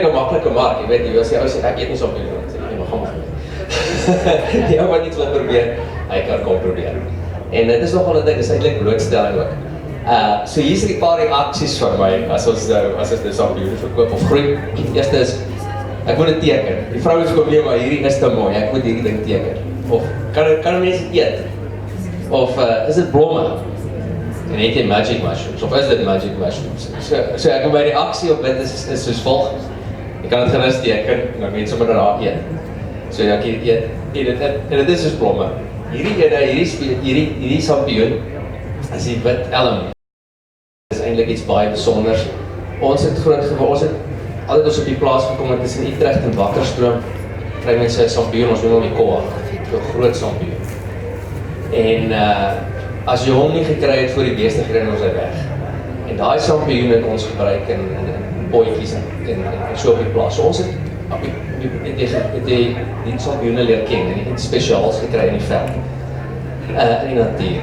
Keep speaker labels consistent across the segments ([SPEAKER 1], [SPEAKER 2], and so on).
[SPEAKER 1] 'n maklike mark, jy weet, jy as jy ou sê, ek eet nie sampioene, dan sê jy, maar gaan maar. Die ou wat iets wil probeer, hy kan kom probeer. En dit is nogal 'n ding, dis eintlik blootstelling ook. So hier is die paar reaksies van my, as ons die sampioene verkoop of groei. Eerste is, ek moet dit teken. Die vrou is kom, nee, maar hierdie is te mooi, ek moet hierdie ding teken. Of, kan mense eet? Of, is dit blomme? En het jy magic mushrooms, of is dit magic mushrooms? So ek my reaksie op dit is soos volg. Ek kan dit gerus teken, maar mense moet daar eet. So ek eet dit, en dit is soos blomme. Hierdie sampioen, is die wit elm. Dit is eintlik iets baie besonders. Ons het groot geword, ons het altyd ons op die plaas gekom, het is in Utrecht en Wakkerstroom, kry mense 'n sampioen, ons noem hom die koa, 'n groot sampioen. En as jy hom nie gekry het voor die beeste gereden, ons hy weg. En daai sampioen het ons gebruik in bootjies en so op die plaas. So ons het die sampioene leer ken en iets spesiaals gekry in die veld, in die natuur.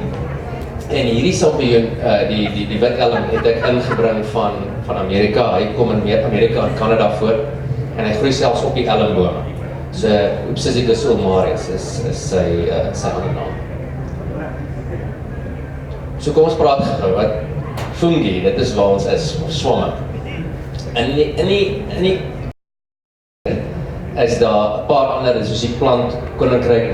[SPEAKER 1] En hierdie sampioen, die wit elm, het ek ingebring van Amerika. Hy kom in Amerika en Canada voor en hy groei selfs op die elmbome. So Hoep-Hoep ulmarius is sy ander naam. So kom ons praat gou, wat fungi, dit is waar ons is, of swamme. In die is daar 'n paar ander, soos die plant koninkryk,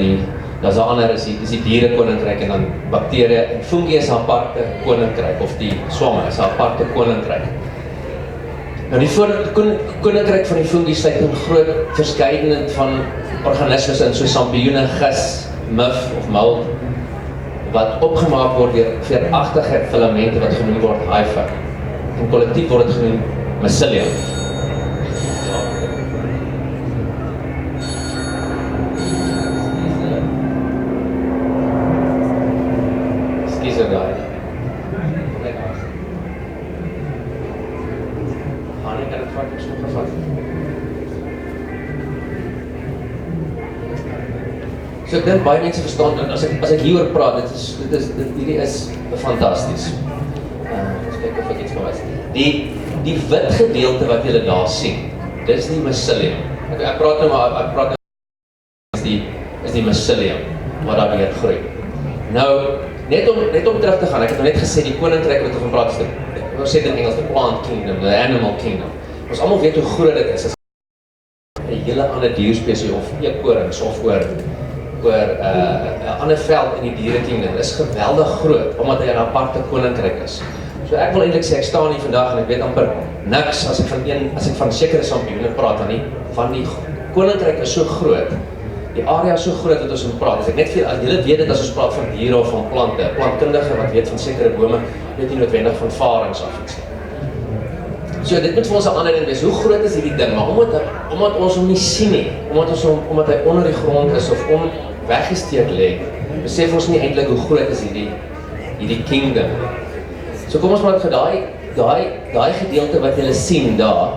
[SPEAKER 1] daar's daar ander, is die diere koninkryk en dan bakterieë. Fungi is 'n aparte koninkryk, of die swamme is 'n aparte koninkryk. Nou die koninkryk van die fungi sluit 'n groot verskeidenheid van organismes in, soos sampioene, gis, mif of mold, wat opgemaak word deur veeragtige filamente wat genoem word hypha. En kollektief word dit genoem mycelium. Excuse me, guys. Hannie, kan het vat, ek so gevat. So ek dink baie mense verstaan, en as ek hieroor praat, hierdie is fantasties. Eens kyk of ek iets kan wys. Die wit gedeelte wat julle daar sien, dit is die mycelium. Ek praat nou is die mycelium, wat daar weer groei. Nou, net om terug te gaan, ek het nou net gesê, die koninkryk wat ek van praat, ons sê dit in Engels, the plant kingdom, the animal kingdom. Ons almal weet hoe groot dit is. 'n hele ander dierspesie, of eekorings, of oor 'n ander veld in die dierekingdom is geweldig groot, omdat hy 'n aparte koninkryk is. So ek wil eintlik sê, ek staan hier vandag en ek weet amper niks as ek van sekere sampioene praat dan nie, van die koninkryk is so groot, die area is so groot dat ons moet praat. As ek net veel, julle weet dit as ons praat van diere of van plante, plantkundige wat weet van sekere bome, weet nie noodwendig van varings af iets. So dit moet vir ons 'n ander ding wees, hoe groot is hierdie ding, maar omdat ons hom nie sien nie, omdat hy onder die grond is of weggesteek lê, besef ons nie eintlik hoe groot is hierdie kingdom. So kom ons praat vir daai gedeelte wat julle sien daar,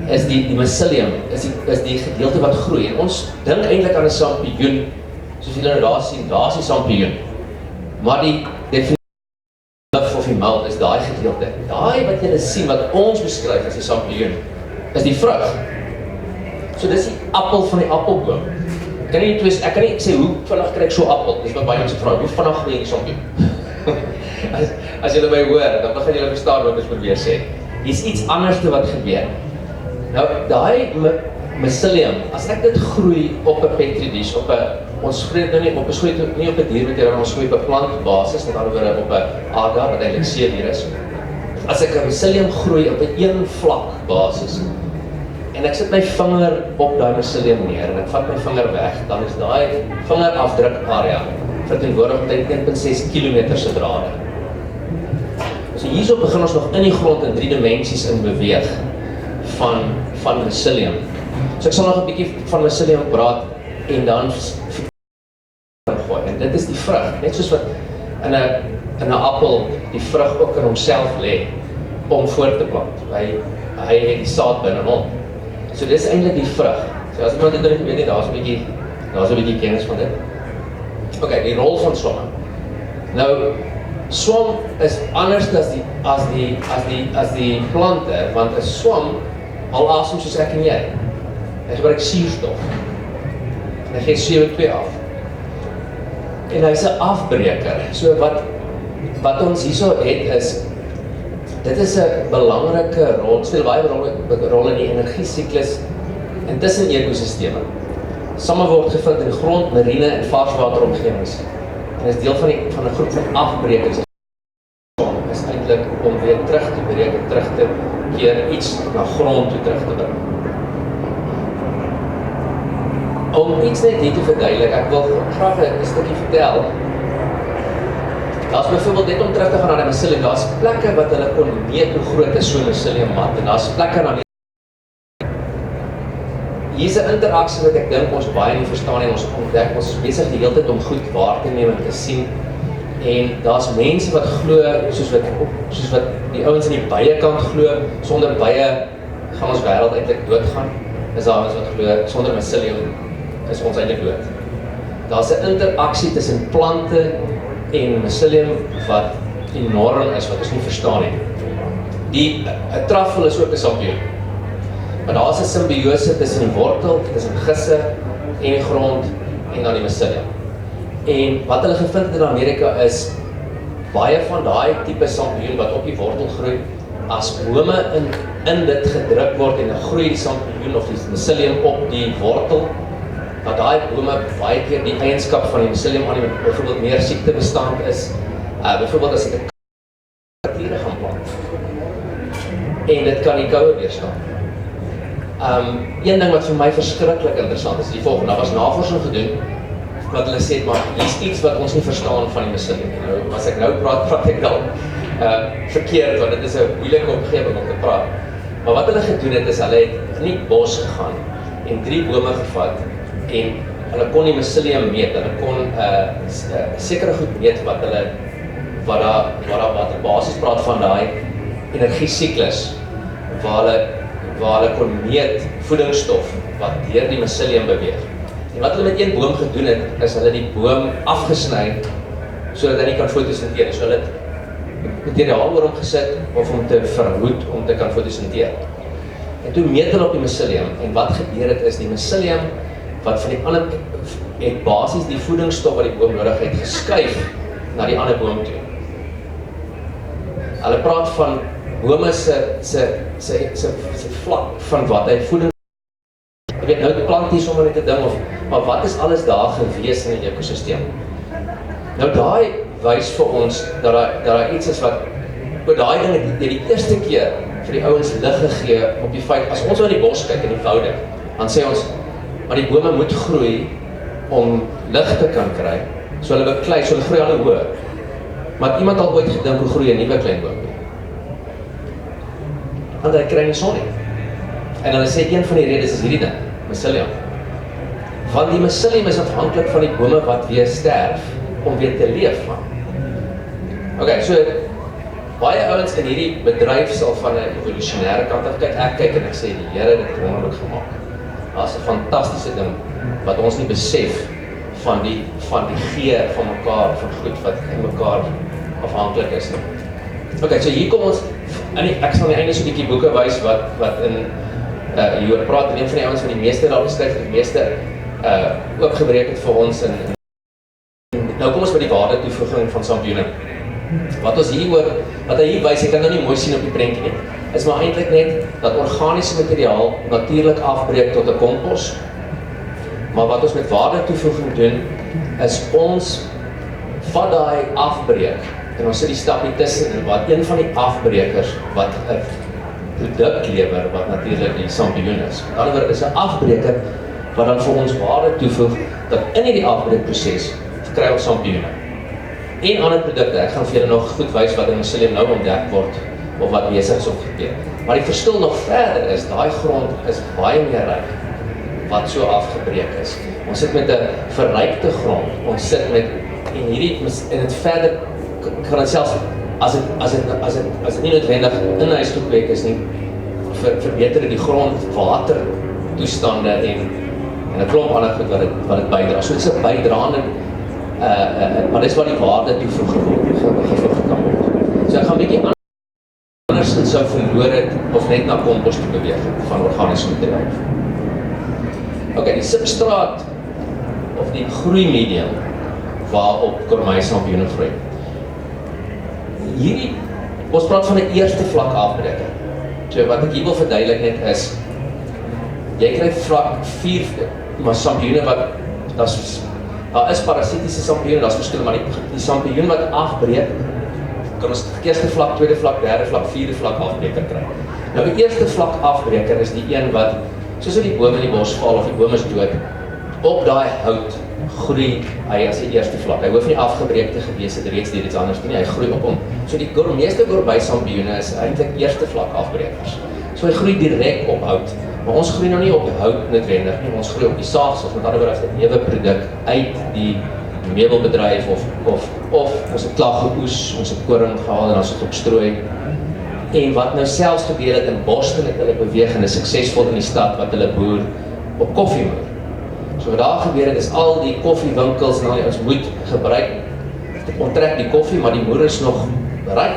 [SPEAKER 1] is die mycelium, is die gedeelte wat groei. En ons dink eintlik aan 'n sampioen, soos julle nou daar sien, daar is die sampioen. Maar die definisie of die mold is daai gedeelte. Daai wat julle sien, wat ons beskryf as die sampioen, is die vrug. So dis die appel van die appelboom. Ek kan nie sê, hoe vinnig kry ek so appel? Dis wat baie mense vra, hoe vinnig groei die sampioen? As julle my hoor, dan begin julle verstaan wat ek probeer sê. Hier's iets anders wat gebeur. Nou, daai mycelium, as ek dit groei op 'n petri dish, ons groei dit nou nie op 'n diermateriaal, ons groei op 'n plantbasis, met ander woorde op 'n agar, wat eintlik seewier is. As ek 'n mycelium groei op 'n een vlak basis, en ek sit my vinger op daai mycelium neer, en ek vat my vinger weg, dan is daai vingerafdruk area verteenwoordig omtrent 1.6 km se drade. So hierso begin ons nog in die grond in 3 dimensies in beweeg van mycelium. So ek sal nog 'n bietjie van mycelium praat en dan gooi. En dit is die vrug, net soos wat in 'n appel die vrug ook in homself lê om voort te plant. Hy het die saad binne hom. So dis eintlik die vrug. So as iemand dit nog nie weet nie, daar's 'n bietjie kennis van dit. Okay, die rol van swamme. Nou, swam is anders as die plante, want 'n swam al asem soos ek en jy. Hy gebruik suurstof. En hy gee CO2 af. En hy's 'n afbreker. So wat ons hierso het is, dit is 'n belangrike rol, speel baie rol in die energiesiklus en tussen ekosisteme. Sommige word gevind in grond, marine en varswateromgewings. En is deel van 'n groep van afbrekers. Is eintlik om weer terug te breek en terug te keer iets na grond toe terug te bring. Om iets net hier te verduidelik, ek wil graag 'n stukkie vertel. Daar's byvoorbeeld net om terug te gaan na die mycelium, daar's plekke wat hulle kon meet hoe groot is so 'n mycelium mat, en daar's plekke na hier's 'n interaksie wat ek dink ons baie nie verstaan en ons ontdek, ons is besig die hele tyd om goed waar te neem en te sien, en daar's mense wat glo, soos wat die ouens aan die bye-kant glo, sonder bye gaan ons wêreld eintlik doodgaan, is daar ouens wat glo, sonder mycelium is ons eintlik dood. Daar's 'n interaksie tussen plante en mycelium wat enorm is, wat ons nie verstaan nie. Die truffel is ook 'n sampioen. Maar daar's 'n simbiose tussen die wortel, tussen gisse en die grond en dan die mycelium. En wat hulle gevind het in Amerika is, baie van daai tipe sampioen wat op die wortel groei, as bome in dit gedruk word en dan groei die sampioen of die mycelium op die wortel, dat daai bome baie keer die eienskap van die mycelium aan die byvoorbeeld meer siektebestand is, byvoorbeeld as dit 'n bakterie gaan plant, en dit kan die koue weerstaan. Een ding wat vir my verskriklik interessant is, die volgende, daar was navorsing gedoen, wat hulle sê, maar hier's iets wat ons nie verstaan van die mycelium. Nou, as ek nou praat ek dan verkeerd, want dit is 'n moeilike omgewing om te praat. Maar wat hulle gedoen het, is hulle het in die bos gegaan, en 3 bome gevat, en hulle kon die mycelium meet, hulle kon sekere goed meet wat daar basis praat van daai energiesiklus, waar hulle kon meet voedingsstof wat deur die mycelium beweeg. En wat hulle met een boom gedoen het, is hulle die boom afgesny, sodat hy nie kan fotosinteer. So hulle het materiaal oor hom gesit, of om te verhoed om te kan fotosinteer. En toe meet hulle op die mycelium, en wat gebeur het is, die mycelium, wat van die ander, het basies die voedingsstof wat die boom nodig het, geskuif na die ander boom toe. Hulle praat van bome se vlak van wat hy voeding. Ek weet nou, die plant hier sommer net 'n ding, maar wat is alles daar gewees in die ekosisteem? Nou daai wys vir ons, dat daar iets is wat, oor daai ding het die eerste keer vir die ouens lig gegee op die feit, as ons in die bos kyk in die woude, dan sê ons, maar die bome moet groei om lig te kan kry, so hulle beklei, so hulle groei al hoër. Maar iemand al ooit gedink hoe groei 'n nuwe klein boom? Want hy kry nie son nie. En hulle sê een van die redes is hierdie ding, mycelium. Want die mycelium is afhanklik van die bome wat weer sterf, om weer te leef van. Okay, so baie ouens in hierdie bedryf sal van 'n evolusionêre kant af kyk, ek kyk en ek sê die Here het dit wonderlik gemaak. Daar's 'n fantastiese ding wat ons nie besef van die gee van mekaar, van goed wat in mekaar afhanklik is nie. Okay, so hier kom ons, ek sal aan die einde so 'n bietjie boeke wys wat in hier praat, en een van die ouens van die meeste daar geskryf, die meeste oopgebreek het vir ons, en nou kom ons by die waardetoevoeging van Sampioene. Wat hy hier wys, ek kan nou nie mooi sien op die prentjie nie, is maar eintlik net dat organiese materiaal natuurlik afbreek tot 'n kompos. Maar wat ons met waardetoevoeging doen, is ons vat daai afbreek, en ons sit die stapie tussen, en wat een van die afbrekers wat 'n produk lewer, wat natuurlik die Sampioene is. Met ander woorde, is 'n afbreker wat dan vir ons waarde toevoeg, dat in hierdie afbreekproses kry ons Sampioene. En ander produkte, ek gaan vir julle nog goed wys wat in mycelium nou ontdek word, of wat besig is om gebeur. Maar die verskil nog verder is, daai grond is baie meer ryk, wat so afgebreek is. Ons sit met 'n verrykte grond, ons sit met, en dit verder, kan dit selfs, as dit nie noodwendig in huis gekweek is nie, verbeter die grondwatertoestande en 'n klomp ander goed wat dit bydra. So dit is 'n bydraende, maar dis wat die waarde toevoeg kan word. So ek gaan 'n bietjie anders dit sou verloor het of net na kompos te beweeg het van organiese materiaal. Okay, die substraat of die groeimedium waarop gourmet sampioene groei. Hierdie, ons praat van 'n eerste vlak afbreker. So wat ek hier wil verduidelik net is, jy kry vlak 4, maar sampioene wat, daar is parasitiese sampioene, daar is verskille, maar die sampioen wat afbreek, kan ons eerste vlak, tweede vlak, derde vlak, vierde vlak afbreker kry. Nou die eerste vlak afbreker is die een wat, soos die boom in die bos val of die boom is dood, op daai hout groei hy as die eerste vlak. Hy hoef nie afgebreek te gewees het reeds deur iets anders nie, hy groei op hom. So die meeste gourmet sampioene is eintlik eerste vlak afbrekers. So hy groei direk op hout. Maar ons groei nou nie op hout noodwendig nie, ons groei op die saagsels, met ander woorde as 'n nuwe produk uit die meubelbedryf of ons het klaar geoes, ons het koring gehaal en ons het op strooi. En wat nou selfs gebeur het in Boston het hulle beweeg en is suksesvol in die stad wat hulle boer op koffiemoer. So wat daar gebeur het is al die koffiewinkels en al die ons moet gebruik, onttrek die koffie, maar die moer is nog ryk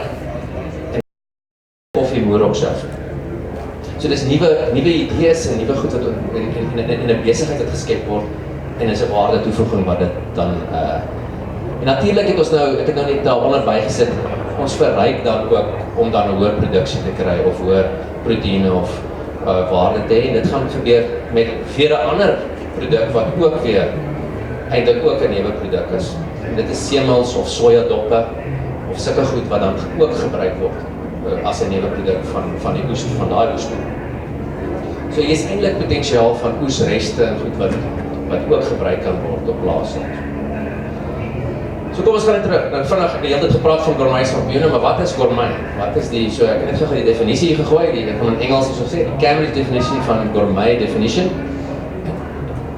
[SPEAKER 1] en koffiemoer ook self. So dis nuwe idees en nuwe goed wat in 'n besigheid wat geskep word en is 'n waardetoevoeging wat dit dan en natuurlik het ons nou, ek het nou net daaronder bygesit, ons verryk dan ook om dan 'n hoër produksie te kry of hoër proteïene of waarde te hê. En dit gaan gebeur met weer 'n ander produk wat ook weer eintlik ook 'n nuwe produk is. En dit is semels of sojadoppe of sulke goed wat dan ook gebruik word as 'n nuwe produk van die oes, van daai oes. So hier is eintlik potensiaal van oesreste en goed wat ook gebruik kan word op plase. So kom ons gaan net terug. Nou vinnig die hele tyd gepraat van gourmet sampioene, maar wat is gourmet? Wat is die, so ek het net gou die definisie hier gegooi, ek gaan in Engels so sê, die Cambridge definition van gourmet definition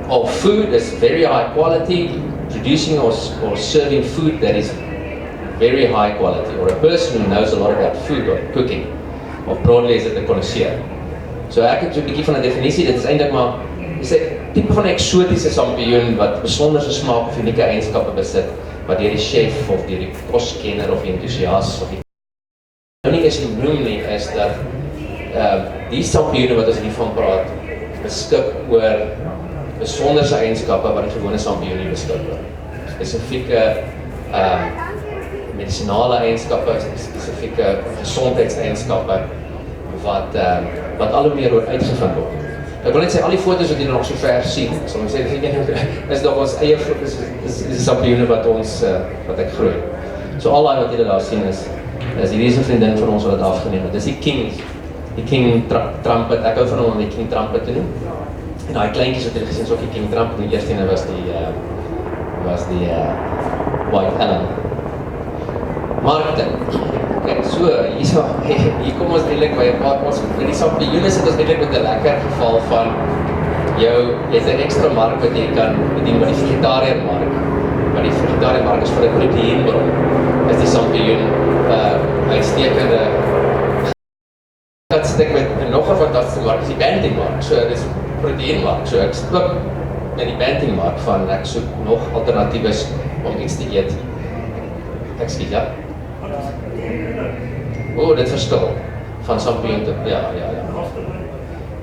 [SPEAKER 1] of food is very high quality, producing or serving food that is very high quality, or a person who knows a lot about food or cooking, of broadly is dit 'n connoisseur. So ek het so 'n bietjie van 'n definisie, dit is eintlik maar, dis 'n tipe van 'n eksotiese sampioen wat besonderse smaak of unieke eienskappe besit, wat deur die chef of deur die koskenner of die entoesias of die nie is die noem nie, is dat die sampioene wat ons hiervan praat, beskik oor besonderse eienskappe wat die gewone sampioen nie beskik oor. Spesifieke medisinale eienskappe, spesifieke gesondheidseienskappe wat al hoe meer oor uitgevind word. Ek wil net sê, al die foto's wat jy nog so ver sien, sal ek sê, is nog ons eie foto's, is die sampioene wat ek groei. So al die wat julle daar sien is hierdie is 'n vriendin van ons wat het afgeneem het. Dis die King Trumpet, ek hou van hom om die King Trumpet te noem. En daai kleintjies wat julle gesien is ook die King Trumpet, die eerste ene was die White Allen. Markte. Kijk, so, hier kom ons eintlik by 'n paar ons met die sampioene sit ons eintlik met 'n lekker geval van jy het 'n ekstra mark wat jy kan bedien by die vegetariërmark. Maar die vegetariërmark is vir 'n proteïenbron. Is die sampioen uitstekende stuk met nog 'n fantastiese mark is die bantingmark. So dis proteïenmark. So ek sit ook met die bantingmark van ek soek nog alternatiewes om iets te eet. Ekskuus, ja. Dit verskil van sampioen te, ja.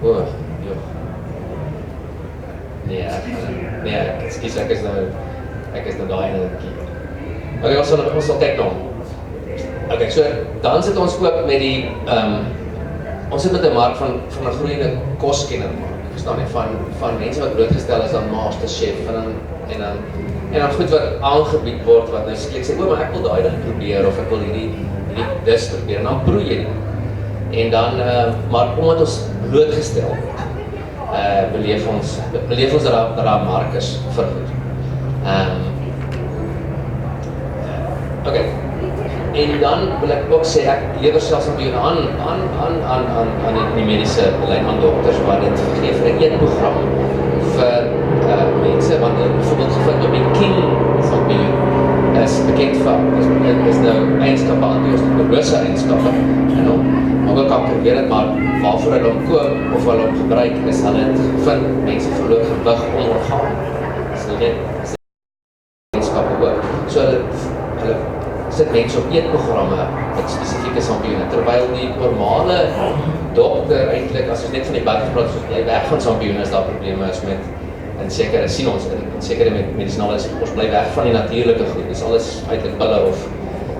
[SPEAKER 1] Joh. Nee, ekskuus, ek is nou daai ene netjie. Okay, ons sal kyk nou. Okay, so dan sit ons ook met die ons sit met 'n mark van 'n groeiende koskennermark. Verstaan jy, van mense wat blootgestel is aan masterchef en dan goed wat aangebied word wat nou skielik sê, maar ek wil daai ding probeer of ek wil hierdie dis probeer en dan proe jy dit. En dan maar omdat ons blootgestel word, beleef ons dat daar mark is vir goed. Okay. En dan wil ek ook sê, ek lewer selfs aan die mediese lyn aan dokters wat dit gee vir 'n eetprogram vir mense wat byvoorbeeld gevind op die King sampioen is bekend vir is nou eienskappe antiosteoporose eienskappe en ook kanker weet dit, maar waarvoor hulle hom koop of hulle hom gebruik is hulle het gevind mense verloor gewig onorgaan. So dit eienskappe ook. So hulle sit mense op eetprogramme met spesifieke sampioene, terwyl die normale dokter eintlik, as ons net van die bad praat, soos bly weg van sampioene as daar probleme is met in sekere sien ons in sekere medisinale ons bly weg van die natuurlike goed. Dis alles eintlik pille of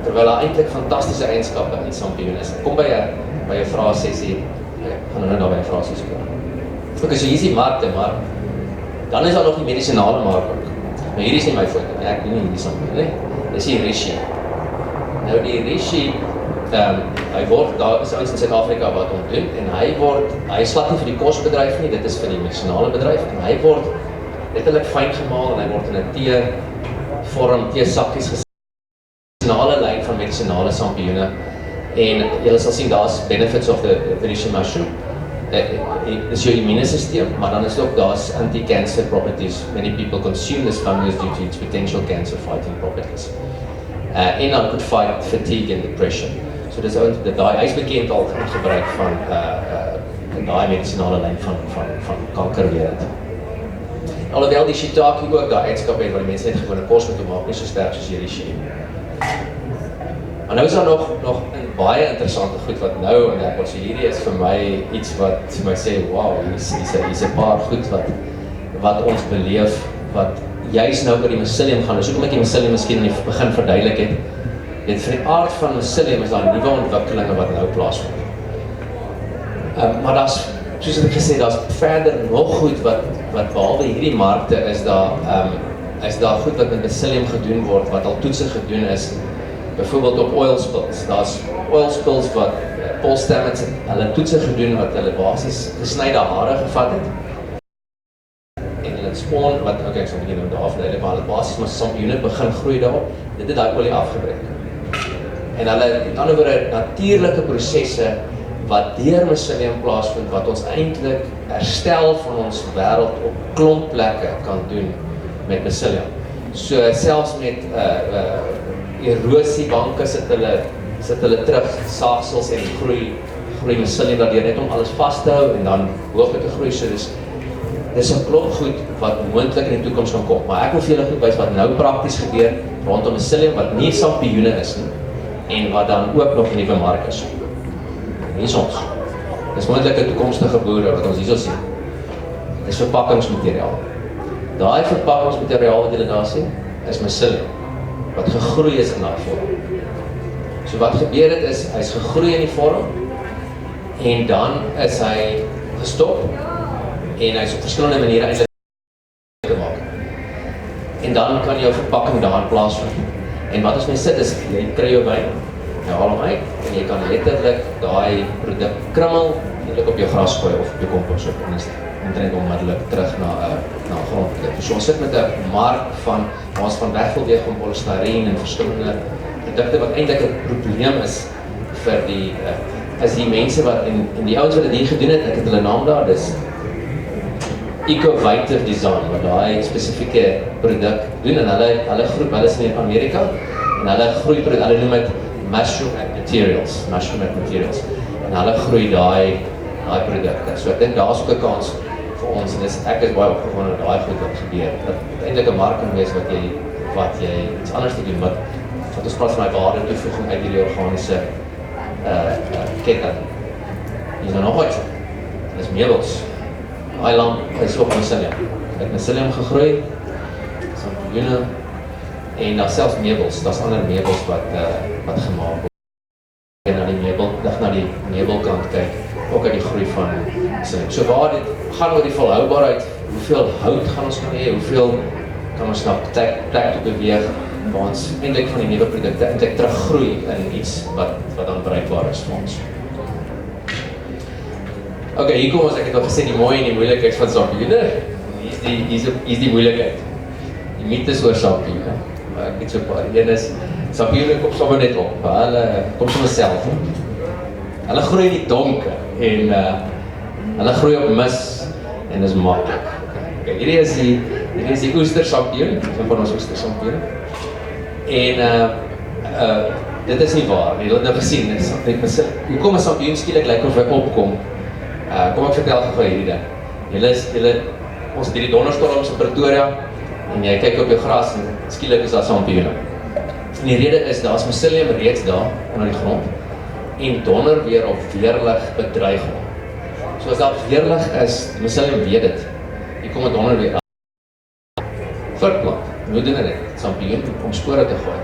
[SPEAKER 1] terwyl daar eintlik fantastiese eienskappe in sampioene is. Kom by 'n vraesessie, gaan nou by 'n vraesessie kom. Okay, so hier is die markte, maar dan is daar nog die medisinale mark ook. Nou hier is nie my foto, ek doen nie hierdie sampioene nie. Dis die Rishi. Nou die Rishi, hy word, daar is ouens in Suid-Afrika wat hom doen, en hy slaat nie vir die kosbedryf nie, dit is vir die medisinale bedryf, en hy word letterlik fyn gemaal, en hy word in 'n tee-vorm, teesakkies gesit, medisinale lyn van medisinale sampioene, en julle sal sien, daar's benefits of the Rishi mushroom, is jou immuunsysteem, maar dan is ook daar's anti-cancer properties. Many people consume this fungus due to its potential cancer fighting properties. En dan could fight fatigue and depression. So dis ouens, hy is bekend al in gebruik van daai medisinale lyn van kankerwerend. Alhoewel die shiitake ook daai eienskap het wat die mense net gewone kos moet maak, nie so sterk soos hierdie Rishi. Maar nou is daar nog 'n baie interessante goed wat nou ontdek word. So hierdie is vir my iets wat vir my sê, wow, hier's 'n paar goed wat ons beleef, wat juis nou oor die mycelium gaan. Dus hoekom ek die mycelium miskien in die begin verduidelik het. Vir die aard van mycelium is daar nuwe ontwikkelinge wat nou plaasvind. Maar daar's, soos ek gesê, daar's verder nog goed wat behalwe hierdie markte is daar goed wat met mycelium gedoen word, wat al toetse gedoen is. Byvoorbeeld op oil spills. Daar's oil spills wat Paul Stamets hulle toetse gedoen wat hulle basies gesnyde hare gevat het. En hulle spawn wat ek sal begin nou daar afduidelik, maar hulle basies maar sampioene begin groei daar. Dit het daai olie afgebreek. En hulle het dan oor 'n natuurlike prosesse wat deur mycelium plaasvind wat ons eintlik herstel van ons wêreld op klomp plekke kan doen met mycelium. So selfs met erosiebanke sit hulle terug, saagsels en groei mycelium daardeur net om alles vas te hou en dan hoogte te groei. So dis 'n klomp goed wat moontlik in die toekoms kan kom. Maar ek wil vir julle goed wys wat nou prakties gebeur rondom mycelium wat nie sampioene is nie en wat dan ook nog 'n nuwe mark is. Hier is ons. Dis moontlik 'n toekomstige boere wat ons hierso sien. Dis verpakkingsmateriaal. Daai verpakkingsmateriaal wat julle daar sien, is mycelium wat gegroei is in daai vorm. So wat gebeur het is, hy's gegroei in die vorm en dan is hy gestop en hy's op verskillende maniere eintlik gemaak. En dan kan jou verpakking daar plaasvind. En wat ons mee sit is, jy kry jou wyn, jy haal hom uit en jy kan letterlik daai produk krummel, eintlik op jou gras gooi of op jou kompos op en omtrent onmiddellik terug na grondprodukte. So ons sit met 'n mark van waar ons van weg wil weeg om polystyreen en verskillende produkte wat eintlik 'n probleem is vir die mense wat en die ouens wat dit hier gedoen het, ek het hulle naam daar, dis Eco-Viter Design, wat daai spesifieke produk doen en hulle groep, hulle is in Amerika en hulle groei produk, hulle noem dit mushroom materials en hulle groei daai produkte. So ek dink daar's ook 'n kans vir ons en ek is baie opgewonde dat daai goed wat gebeur. Dat eintlik 'n mark kan wees wat jy iets anders te doen wat ons praat van 'n waardetoevoeging uit hierdie organiese ketting. Hier is nog iets. Dis meubels. Daai lamp is ook mycelium. Met mycelium gegroei. Sampioene en daar selfs meubels. Daar's ander meubels wat gemaak word. En na die meubelkant kyk, ook uit die groei van mycelium. So waar dit gaan oor die volhoubaarheid, hoeveel hout gaan ons hê, hoeveel kan ons na plek toe beweeg, waar ons eintlik van die nuwe produkte eintlik teruggroei in iets wat dan bereikbaar is vir ons. Okay, hier kom ons, ek het al gesê die mooi en die moeilikheid van sampioene. Hier is die moeilikheid. Die mythes oor sampioene. Maar ek het so 'n paar. Een is, sampioene kom sommer net op. Hulle kom sommer self. Hulle groei in die donker en hulle groei op mis en dis maklik. Okay, hierdie is die oestersampioen, een van ons oestersampioene. En dit is nie waar, jy het nou gesien, hoe kom 'n sampioen skielik lyk of hy opkom? Kom ek vertel gou hierdie ding. Ons het hierdie donderstorms in Pretoria en jy kyk op jou gras en skielik is daar sampioene. En die rede is, daar is mycelium reeds daar, onder die grond, en donder weer of weerlig bedreig hom. So as daar weerlig is, die mycelium weet dit, die kom het donder weer af. Voortplant, hoe doen dit? Sampioen om spore te gooi,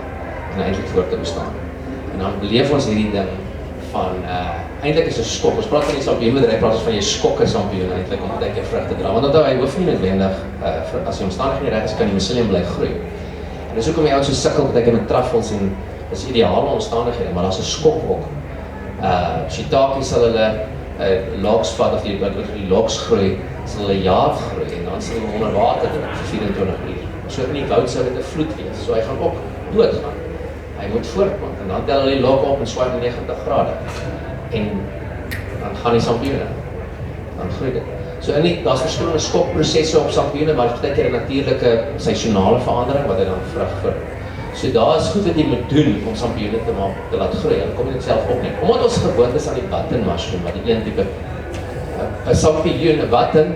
[SPEAKER 1] en eintlik voort te bestaan. En dan beleef ons hierdie ding van, eintlik is 'n skok, ons praat van die sampioenbedryf, praat ons van jy skok 'n sampioen eintlik om baie keer vrug te dra, want onthou, hy hoef nie noodwendig, as die omstandighede nie reg is, kan die mycelium bly groei. En dis hoekom jy ouens so sukkel baie keer met truffels en dis ideale omstandighede, maar daar's 'n skok ook. Shiitake sal hulle logs vat, of wat die logs groei, sal hulle jaar groei, en dan sal hulle onder water vir 24 uur. So in die woud sal dit 'n vloed wees, so hy gaan ook doodgaan. Hy moet voortplant, en dan tel hulle die log op en swaai met 90 grade. En dan gaan die sampioene, dan groei dit. So daar's verskillende skokprosesse op sampioene, maar baie keer 'n natuurlike seisonale verandering, wat hy dan vrug vir. So daar is goed wat jy moet doen om sampioene te laat groei, en kom jy dit self op nie. Omdat ons gewoond is aan die button mushroom, wat die een tipe, 'n sampioen, 'n button,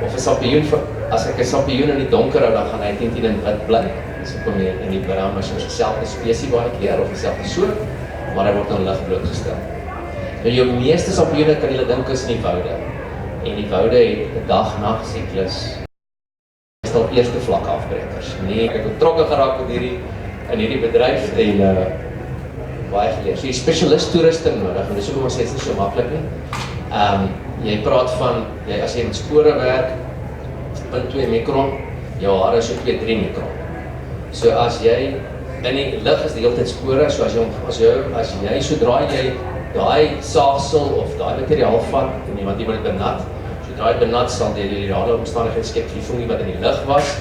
[SPEAKER 1] of 'n sampioen, as ek 'n sampioen in die donker hou, dan gaan hy teen in wit bly. So kom jy in die brown mushroom, dieselfde spesie baie keer, of dieselfde soort, maar hy word aan lig blootgestel. Nou jou meeste sampioene kan jy dink is in die woude, en die woude het 'n dag-nag siklus, meestal eerste vlak afbrekers. Nee, ek het betrokke geraak met in hierdie bedryf, en baie geleer. So jy spesialist toerusting nodig, en dis hoekom ons sê, dit is nie so maklik nie. Jy praat van, as jy met spore werk, 0.2 mikron, jou hare is so 2-3 mikron. So as jy, in die lig is die hele tyd spore, so sodra jy daai saagsel of daai materiaal vat, want jy moet dit benat, sodra jy benat sal die ideale omstandighede skep, die fungie wat in die lig was,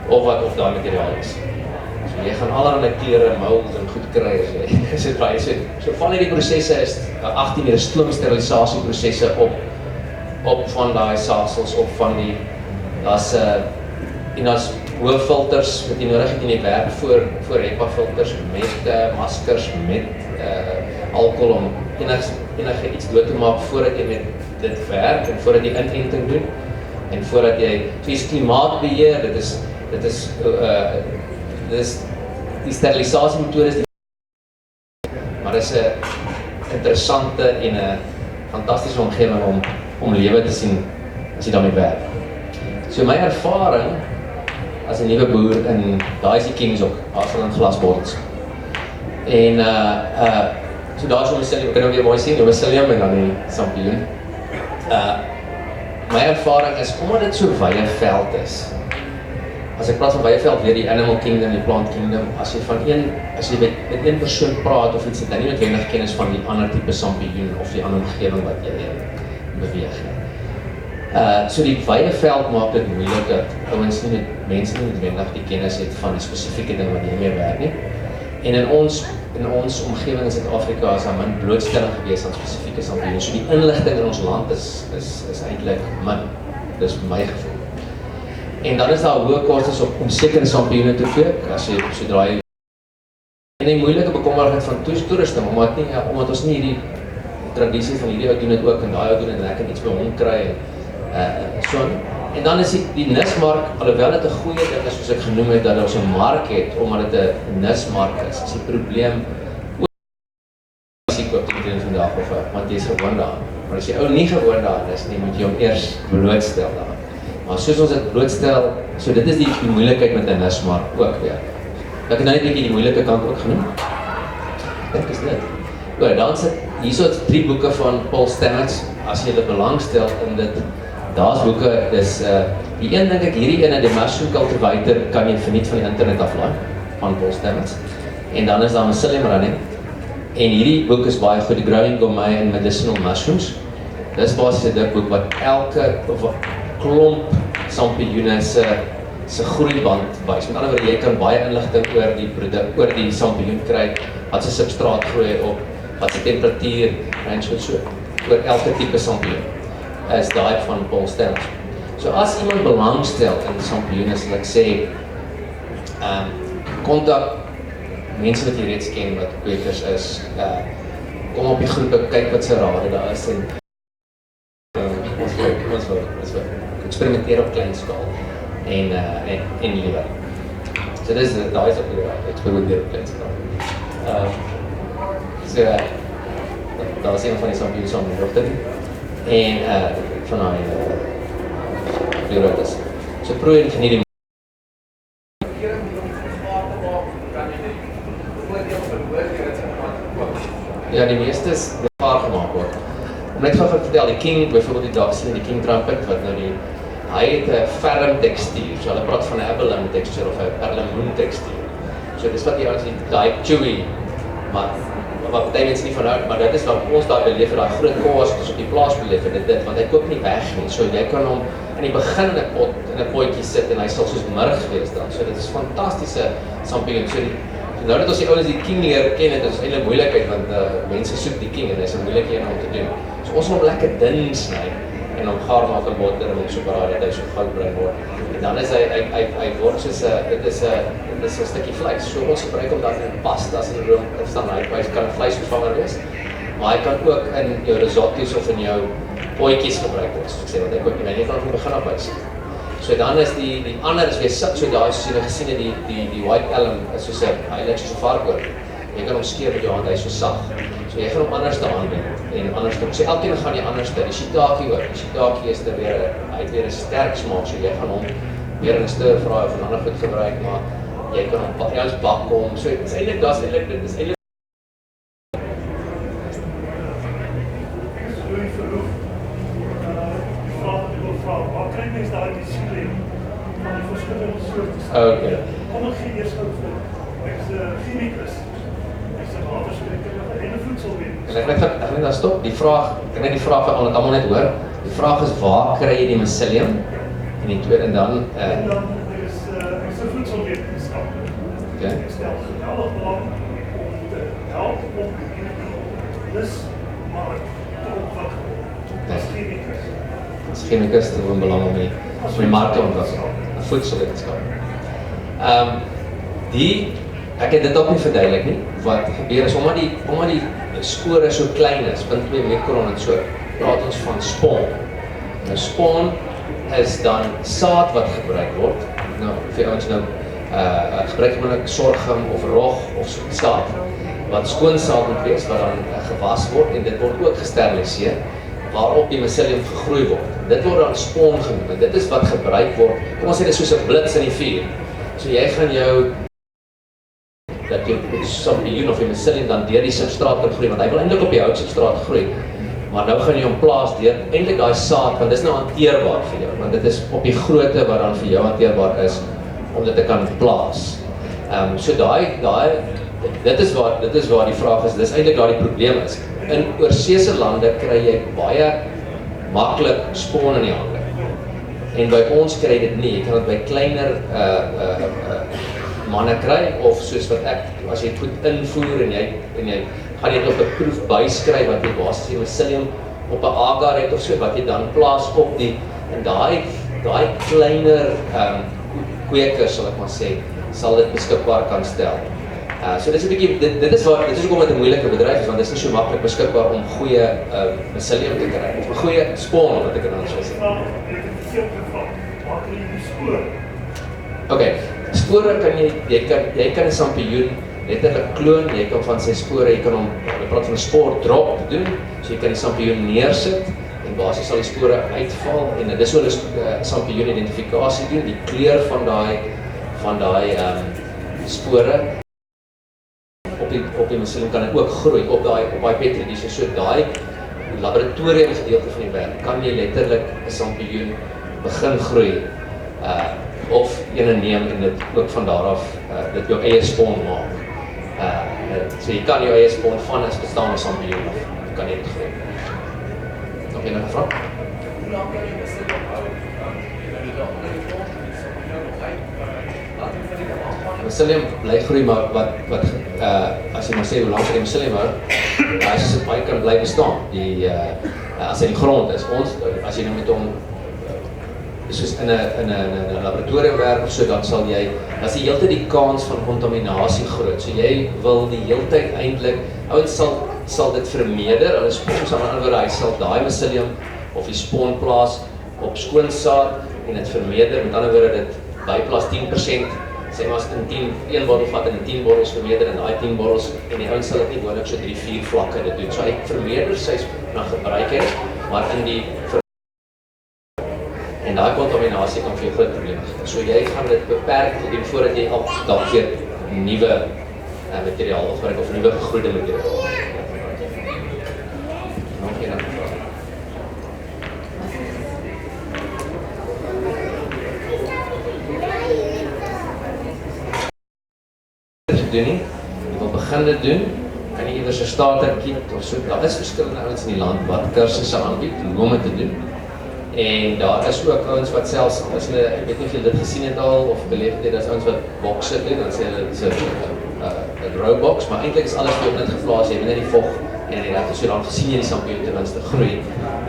[SPEAKER 1] of daai materiaal is. So jy gaan allerlei kleure, mold en goed kry as jy sodra jy sê. So van hierdie prosesse is 18 uur stoomsterilisasieprosesse op van daai saagsels, op van die, en as hoë filters wat jy nodig het in die werk voor HEPA filters met maskers, met alcohol om enige iets dood te maak voordat jy met dit werk en voordat jy inenting doen en voordat jy, so is klimaatbeheer, dit is die sterilisasiemetodes, maar dit is 'n interessante en 'n fantastiese omgewing om lewe te sien as jy daarmee werk. So my ervaring as 'n nuwe boer, en daai is die kings ook, as hulle in glasbottels. En so daar is om mycelium, ek kan nou weer mooi sien, mycelium en dan die sampioen. My ervaring is, omdat dit so wye veld is, as ek praat van wye veld, weer die animal kingdom, die plant kingdom, as jy met een persoon praat of iets, het hy nie noodwendig kennis van die ander tipe sampioen of die ander omgewing wat jy beweeg. So die wye veld maak dit moeilik dat mense nie noodwendig die kennis het van die spesifieke ding wat jy mee werk nie. En in ons omgewing in Suid-Afrika is daar min blootstelling gewees aan spesifieke sampioene. So die inligting in ons land is eintlik min. Dis my gevoel. En dan is daar hoë kostes om sekere sampioene te kweek, as jy sodra jy en die moeilike bekommerigheid van toerusting, omdat ons nie hierdie tradisie van hierdie ou doen dit ook en daai ou doen dit en ek kan iets by hom kry so. En dan is die nismark, alhoewel dit 'n goeie ding is soos ek genoem het, dat ons 'n mark het, omdat dit 'n nismark is die probleem as jy koop dit vandag want jy is gewoon daaraan. Maar as jy ou nie gewoon daaraan is nie, moet jy hom eers blootstel daaraan. Maar soos ons dit blootstel, so dit is die moeilikheid met 'n nismark ook weer. Ek het nou net die moeilike kant ook genoem. Dink is dit. Goed, dan sit hierso 3 boeke van Paul Stamets, as jy dit belangstel in dit. Daar's boeke, dis die een dink ek, hierdie ene, die Mushroom Cultivator, kan jy verniet van die internet aflaai, van Paul Stamets. En dan is daar Mycelium Running. En hierdie boek is baie goed, The Growing Gourmet and Medicinal Mushrooms. Dis basies 'n dik boek wat elke klomp sampioene se groeiband wys. Met ander woorde, jy kan baie inligting oor die produk, oor die sampioen kry, wat se substraat groei op, wat se temperatuur, en so, oor elke tipe sampioen. Is daai van Paul Stamets. So as iemand belangstel in sampioene, sal ek sê, kontak mense wat jy reeds ken, wat kwekers is, kom op die groepe, kyk wat se rade daar is, en ons wil experimenteer op klein skaal, en lewer. So dis, daai is op die experimenteer op klein skaal. So, daar was een van die Sampioene saam met die dochter en van die vleerhouders. So probeer en geniet die ja, die meeste is gevaar gemaakt word. Om net gaan vertel, die King, bijvoorbeeld die dag sien, die King trumpet, wat nou die, hy het 'n ferm tekstuur, so hulle praat van 'n abalone tekstuur of 'n perlemoen tekstuur. So dis wat die ouens die chewy, maar wat baie mense nie van hou, maar dit is wat ons daar beleef, daai groot koas wat ons op die plaas beleef en dit, want hy koop nie weg nie. So jy kan hom in die begin in 'n potjie sit en hy sal soos murg wees dan. So dit is fantastiese Sampioene. So nou dat ons die ouens die King leer ken, dit is eintlik moeilikheid want mense soek die King en hy is 'n moeilike een om te doen. So ons moet hom lekker dun sny en hom gaar maak in botter en hom so braai dat hy so goudbruin word. En dan is hy word soos dit is 'n stukkie vleis. So ons gebruik hom dan in pastas en room, verstaan hy kan vleisvervanger wees. Maar hy kan ook in jou risotto's of in jou potjies gebruik word. Soos ek sê, want ek ook nie, jy kan hom begin op wys. So dan is die ander is weer sit, so daai soos jy gesien het die white elm is soos 'n hy lyk soos 'n varkoor. Jy kan hom skeer met jou hand, hy is so sag. So jy gaan hom anders te aanwend en anders te. So elkeen gaan jy anders te. Die shiitake ook. Die shiitake is er weer hy het weer 'n sterk smaak, so jy gaan hom weer in 'n stir-fry of 'n ander goed gebruik, maar jy kan hom bak hom. So dit is eintlik dit is eintlik okay.
[SPEAKER 2] Kom ek gee eers gou vir. Ek is 'n chemikus. Ek is 'n waterskeikundige en 'n voedselwetenskapper.
[SPEAKER 1] Ek net daar stop. Die vraag, ek net die vraag vir almal net hoor. Die vraag is waar kry jy die mycelium? En die tweede en dan
[SPEAKER 2] en dan is ek is 'n voedselwetenskapper.
[SPEAKER 1] Okay.
[SPEAKER 2] Ek stel geweldig belang om te help om die nismark te ontwikkel. As chemikus.
[SPEAKER 1] As chemikus het we belang om die markt te ontwikkelen. Voedselwetenskap. Ek het dit ook nie verduidelik nie. Wat gebeur is, omdat die spore so klein is, 0.2 mikron en so, praat ons van spawn. Nou spawn is dan saad wat gebruik word. Nou, vir ons nou, gebruik gewoonlik sorghum of rog of saad, wat skoon saad moet wees, wat dan gewas word en dit word ook gesteriliseer, waarop die mycelium gegroei word. Dit word dan spawn genoem, en dit is wat gebruik word, kom ons sê dit is soos 'n blits in die vuur. So jy gaan dat jou Sampioene of jou mycelium dan deur die substraat kan groei, want hy wil eintlik op die houtsubstraat groei. Maar nou gaan jy hom plaas deur eintlik daai saad, want dit is nou hanteerbaar vir jou, want dit is op die grootte wat dan vir jou hanteerbaar is om dit te kan plaas. So dit is waar die vraag is, dis eintlik daar die probleem is. In oorseese lande kry jy baie maklik spawn in die hande. En by ons kry dit nie, jy kan dit by kleiner manne kry, of soos wat ek, as jy het goed invoer en jy gaan dit op 'n proef byskryf, wat jy basis die mycelium op 'n agar het of so, wat jy dan plaas op die, en daai kleiner kwekers, sal ek maar sê, sal dit beskikbaar kan stel. So dit is 'n bietjie, dit is hoekom dit 'n moeilike bedryf is, want dit is nie so maklik beskikbaar om goeie mycelium te kry, of 'n goeie spawn, wat ek dan sou sê. Okay, spore kan jy kan 'n Sampioen letterlik kloon, jy kan van sy spore, jy kan hom, ons praat van 'n spoordrop doen, so jy kan die Sampioen neersit, en basies sal die spore uitval, en dit is hoe hulle Sampioen identifikasie doen, die kleur van daai spore, op die mycelium kan dit ook groei, op daai petri dish, so daai laboratorium gedeelte van die werk, kan jy letterlik 'n Sampioen begin groei, of ene neem en dit ook van daar af, dit jou eie spawn maak. So jy kan jou eie spawn van 'n bestaande Sampioen af, kan jy dit groei. Nog enige vraag? Hoe lang kan jy mycelium hou? Mycelium bly groei, maar wat as jy maar sê, hoe lang kan die mycelium hou, hy kan bly bestaan, as hy in die grond is. As jy nou met hom, soos in 'n laboratorium werk of so, dan sal jy, as die hele tyd die kans van kontaminasie groot, so jy wil die hele tyd eintlik, ouens sal dit vermeerder, hulle soms aan die ander woorde, hy sal daai mycelium of die spawn plaas op skoon saad, en dit vermeerder, met ander woorde dit byplaas 10% sê maar as dit in 1 bottel vat en in 10 bottels vermeerder en daai 10 bottels en die ouens sal dit nie gewoonlik so 3-4 vlakke dit doen. So hy vermeerder sy na gebruiker, maar in die en daai kontaminasie kan vir jou groot probleme gee. So jy gaan dit beperk tot doen voordat jy al dalk weer nuwe materiaal gebruik of nuwe gegroeide materiaal. Nog een vraag. Doen nie. Jy wil begin dit doen, kan jy iewers 'n starter kit of so. Daar is verskillende ouens in die land wat kursusse aanbied hoe om dit te doen. En daar is ook ouens wat selfs as hulle, ek weet nie of julle dit gesien het al of beleef het, daar's ouens wat bokse doen, dan sê hulle dis 'n grow box, maar eintlik is alles goed net gevlaas, jy het net die vog en die regte, so dan gesien jy die sampioene ten minste groei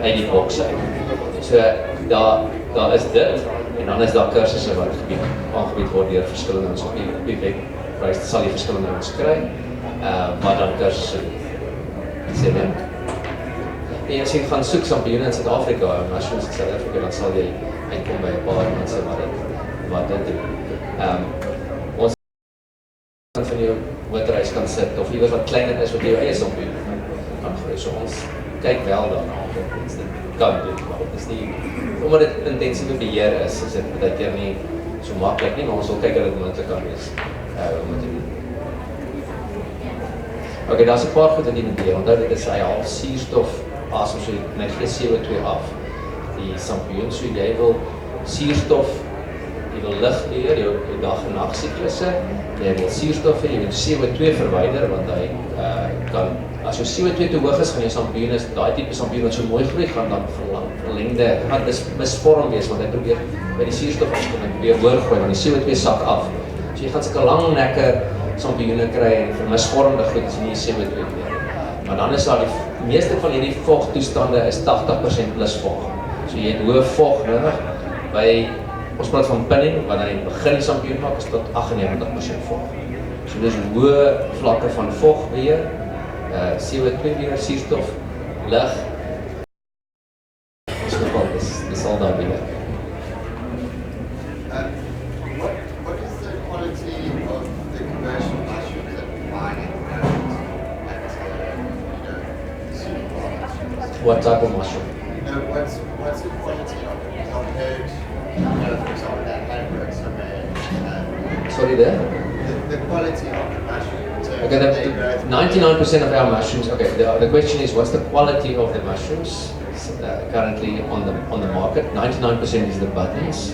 [SPEAKER 1] uit die boks uit. So daar is dit en dan is daar kursusse wat aangebied word deur verskillende ouens op die webwerf, sal jy verskillende ouens kry, maar dan kursusse sê net. En as jy gaan soek sampioene in Suid-Afrika, mushrooms in Suid-Afrika, dan sal jy uitkom by 'n paar mense wat dit doen. Ons van jou boerdery kan sit, of iewers wat kleiner is wat jou eie sampioene kan groei. So ons kyk wel daarna, ons dit kan doen, maar dit is nie, omdat dit intensiewe beheer is dit baie keer nie so maklik nie, maar ons wil kyk dat dit moontlik kan wees om te doen. Okay, daar's 'n paar goed in die idee, onthou dit is hy half suurstof asem, so net gee CO2 af. Die sampioen, so jy wil suurstof, jy wil lig beheer, jou dag en nag siklusse, jy wil suurstof hê, jy wil CO2 verwyder, want hy kan, as jou CO2 te hoog is, gaan jou sampioen is, daai tipe sampioen wat so mooi groei, gaan dan verlengde, gaan misvorm wees, want hy probeer by die suurstof afkom, en probeer hoor gooi, want die CO2 sak af. So jy gaan sulke lang nekke sampioene kry, en vir misvormde goed, as jy nie CO2 meer. Maar dan is daar die meeste van hierdie vogtoestande is 80% plus vog. So jy het hoë vog nodig by, ons praat van pinning, wanneer jy begin die sampioen maak, is tot 98% vog. So dis hoë vlakke van vog beheer, CO2 beheer, suurstof, lig, dis al daar beheer.
[SPEAKER 3] What is the quality of the commercial mushrooms that we're buying
[SPEAKER 1] What type of mushroom?
[SPEAKER 3] What's the quality of it compared, for example, that handwork somewhere?
[SPEAKER 1] Sorry there?
[SPEAKER 3] The quality of the mushroom.
[SPEAKER 1] Okay, 99% of our mushrooms, okay, the question is what's the quality of the mushrooms currently on the market? 99% is the buttons,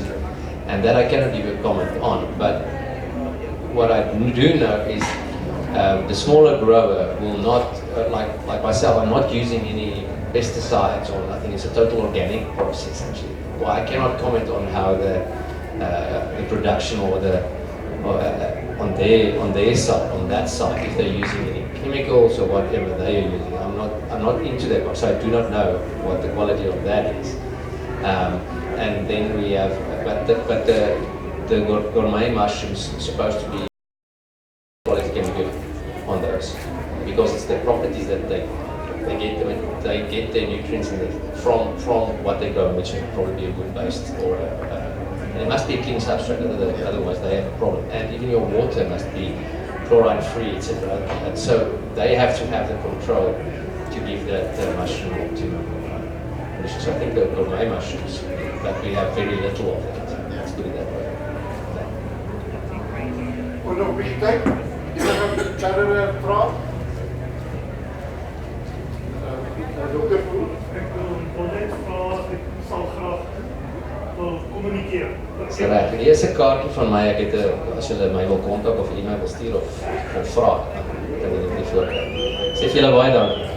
[SPEAKER 1] and that I cannot give a comment on, but what I do know is the smaller grower will not, like myself, I'm not using any pesticides or nothing. It's a total organic process actually. Well, I cannot comment on how the production or on their side, on that side, if they're using any chemicals or whatever they are using. I'm not into that, so I do not know what the quality of that is. And then we have, but the gourmet mushrooms are supposed to be quality can be good on those because it's the properties that they get their nutrients from what they grow, which would probably be a wood-based or and it must be a clean substrate, otherwise they have a problem. And even your water must be chloride-free, etc. And so they have to have the control to give that mushroom to. So I think the gourmet mushrooms, but we have very little of that. Let's put it that way.
[SPEAKER 2] Nog bietjie kyk. Jy gaan verder vra. Dokter Hoep, ek wil net vra, ek sal graag kommunikeer.
[SPEAKER 1] Dis reg. Hier is 'n kaartjie van my. Ek het as julle my wil kontak of e-mail wil stuur of vra, kan jy dit nie voorkom. Sê vir julle baie dankie.